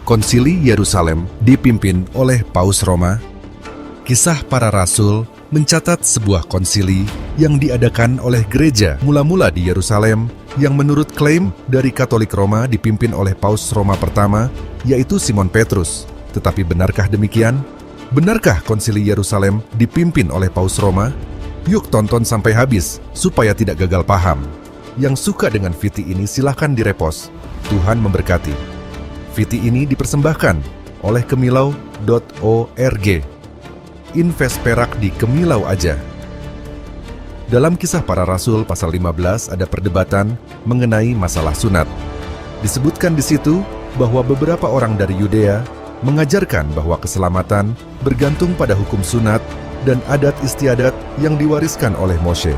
Konsili Yerusalem dipimpin oleh Paus Roma. Kisah Para Rasul mencatat sebuah konsili yang diadakan oleh gereja mula-mula di Yerusalem yang menurut klaim dari Katolik Roma dipimpin oleh Paus Roma pertama, yaitu Simon Petrus. Tetapi benarkah demikian? Benarkah konsili Yerusalem dipimpin oleh Paus Roma? Yuk tonton sampai habis supaya tidak gagal paham. Yang suka dengan VT ini silahkan direpost. Tuhan memberkati. VT ini dipersembahkan oleh kemilau.org. Invest perak di Kemilau aja. Dalam Kisah Para Rasul pasal 15 ada perdebatan mengenai masalah sunat. Disebutkan di situ bahwa beberapa orang dari Yudea mengajarkan bahwa keselamatan bergantung pada hukum sunat dan adat istiadat yang diwariskan oleh Moshe.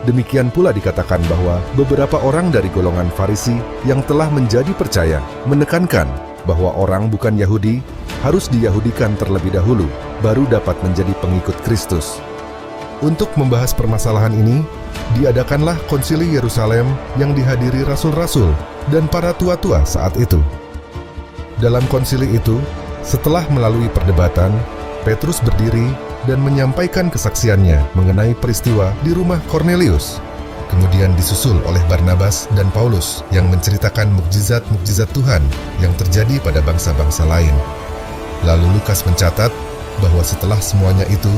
Demikian pula dikatakan bahwa beberapa orang dari golongan Farisi yang telah menjadi percaya menekankan bahwa orang bukan Yahudi harus diyahudikan terlebih dahulu, baru dapat menjadi pengikut Kristus. Untuk membahas permasalahan ini, diadakanlah Konsili Yerusalem yang dihadiri rasul-rasul dan para tua-tua saat itu. Dalam konsili itu, setelah melalui perdebatan, Petrus berdiri dan menyampaikan kesaksiannya mengenai peristiwa di rumah Kornelius. Kemudian disusul oleh Barnabas dan Paulus yang menceritakan mukjizat-mukjizat Tuhan yang terjadi pada bangsa-bangsa lain. Lalu Lukas mencatat bahwa setelah semuanya itu,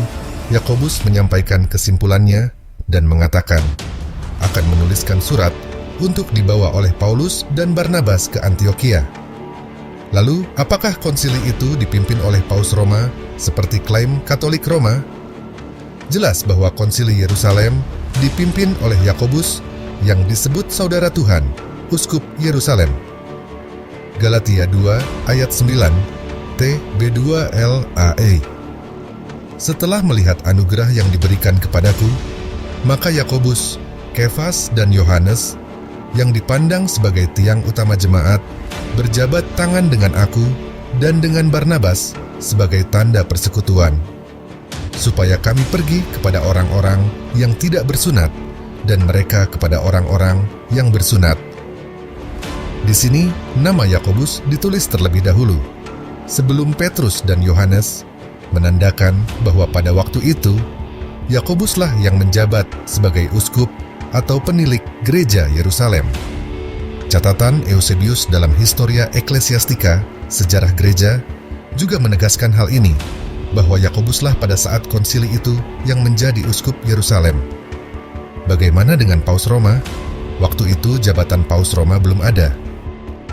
Yakobus menyampaikan kesimpulannya dan mengatakan akan menuliskan surat untuk dibawa oleh Paulus dan Barnabas ke Antiokhia. Lalu, apakah konsili itu dipimpin oleh Paus Roma seperti klaim Katolik Roma? Jelas bahwa konsili Yerusalem dipimpin oleh Yakobus yang disebut saudara Tuhan, Uskup Yerusalem. Galatia 2 ayat 9 TB2LAE. Setelah melihat anugerah yang diberikan kepadaku, maka Yakobus, Kefas dan Yohanes yang dipandang sebagai tiang utama jemaat berjabat tangan dengan aku dan dengan Barnabas sebagai tanda persekutuan, supaya kami pergi kepada orang-orang yang tidak bersunat dan mereka kepada orang-orang yang bersunat. Di sini, nama Yakobus ditulis terlebih dahulu, sebelum Petrus dan Yohanes, menandakan bahwa pada waktu itu, Yakobuslah yang menjabat sebagai uskup atau penilik gereja Yerusalem. Catatan Eusebius dalam Historia Ecclesiastica, sejarah gereja, juga menegaskan hal ini, bahwa Yakobuslah pada saat konsili itu yang menjadi uskup Yerusalem. Bagaimana dengan Paus Roma? Waktu itu jabatan Paus Roma belum ada,